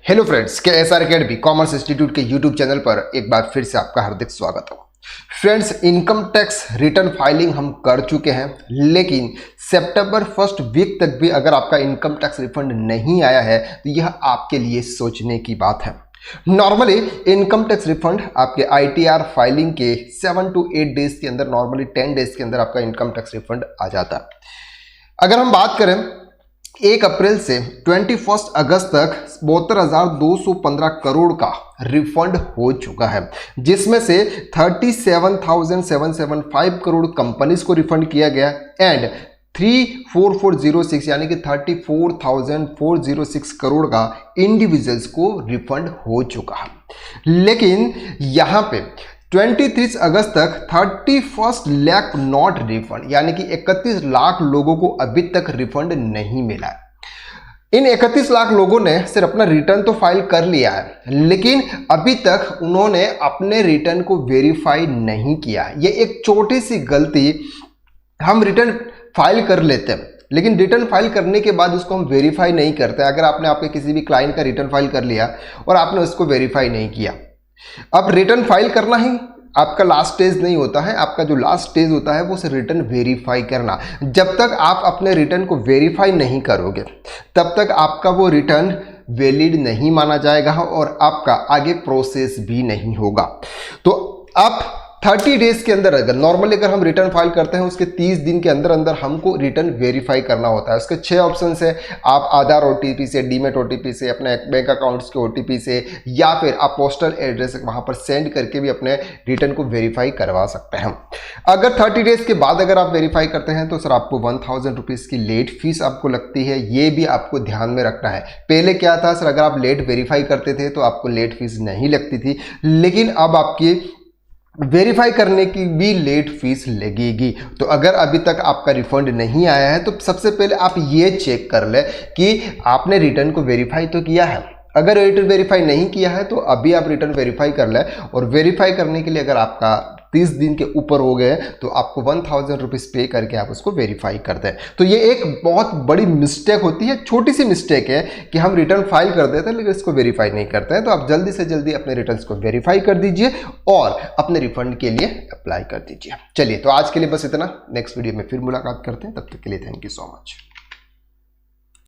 Hello friends, के S R academy commerce institute के YouTube channel पर एक बार फिर से आपका हार्दिक स्वागत है। Friends, income tax return filing हम कर चुके हैं, लेकिन सितंबर फर्स्ट वीक तक भी अगर आपका इनकम टैक्स रिफंड नहीं आया है तो यह आपके लिए सोचने की बात है। नॉर्मली इनकम टैक्स रिफंड आपके आईटीआर फाइलिंग के 7 to 8 डेज के अंदर, नॉर्मली 10 डेज के अंदर आपका इनकम टैक्स रिफंड आ जाता है। अगर हम बात करें 1 अप्रैल से 21 अगस्त तक 72,215 करोड़ का रिफंड हो चुका है, जिसमें से 37,775 करोड़ कंपनीज को रिफंड किया गया एंड 34,406 यानी कि 34,406 करोड़ का इंडिविजुअल्स को रिफंड हो चुका है। लेकिन यहां पे 23 अगस्त तक 31 लाख नॉट रिफंड, यानी कि 31 लाख लोगों को अभी तक रिफंड नहीं मिला है। इन 31 लाख लोगों ने सिर्फ अपना रिटर्न तो फाइल कर लिया है, लेकिन अभी तक उन्होंने अपने रिटर्न को वेरीफाई नहीं किया है। ये एक छोटी सी गलती, हम रिटर्न फाइल कर लेते हैं लेकिन रिटर्न फाइल करने के बाद उसको हम वेरीफाई नहीं करते। अगर आपने आपके किसी भी क्लाइंट का रिटर्न फाइल कर लिया और आपने उसको वेरीफाई नहीं किया, अब रिटर्न फाइल करना ही आपका लास्ट स्टेज नहीं होता है। आपका जो लास्ट स्टेज होता है वो रिटर्न वेरीफाई करना। जब तक आप अपने रिटर्न को वेरीफाई नहीं करोगे तब तक आपका वो रिटर्न वैलिड नहीं माना जाएगा और आपका आगे प्रोसेस भी नहीं होगा। तो आप 30 डेज के अंदर, अगर नॉर्मली अगर हम रिटर्न फाइल करते हैं उसके 30 दिन के अंदर अंदर हमको रिटर्न वेरीफाई करना होता है। उसके 6 ऑप्शन है। आप आधार ओटीपी से, डीमेट ओटीपी से, अपने बैंक अकाउंट्स के ओटीपी से, या फिर आप पोस्टल एड्रेस वहां पर सेंड करके भी अपने रिटर्न को वेरीफाई करवा सकते हैं। अगर 30 डेज के बाद अगर आप वेरीफाई करते हैं तो सर आपको 1000 रुपीज़ की लेट फीस आपको लगती है। ये भी आपको ध्यान में रखना है। पहले क्या था सर, अगर आप लेट वेरीफाई करते थे तो आपको लेट फीस नहीं लगती थी, लेकिन अब आपकी वेरीफाई करने की भी लेट फीस लगेगी। तो अगर अभी तक आपका रिफंड नहीं आया है तो सबसे पहले आप ये चेक कर ले कि आपने रिटर्न को वेरीफाई तो किया है। अगर रिटर्न वेरीफाई नहीं किया है तो अभी आप रिटर्न वेरीफाई कर ले, और वेरीफाई करने के लिए अगर आपका 30 दिन के ऊपर हो गए तो आपको 1000 रुपीज़ पे करके आप उसको वेरीफाई कर दें। तो ये एक बहुत बड़ी मिस्टेक होती है, छोटी सी मिस्टेक है कि हम रिटर्न फाइल कर देते हैं लेकिन इसको वेरीफाई नहीं करते हैं। तो आप जल्दी से जल्दी अपने रिटर्न्स को वेरीफाई कर दीजिए और अपने रिफंड के लिए अप्लाई कर दीजिए। चलिए, तो आज के लिए बस इतना। नेक्स्ट वीडियो में फिर मुलाकात करते हैं, तब तक के लिए थैंक यू सो मच।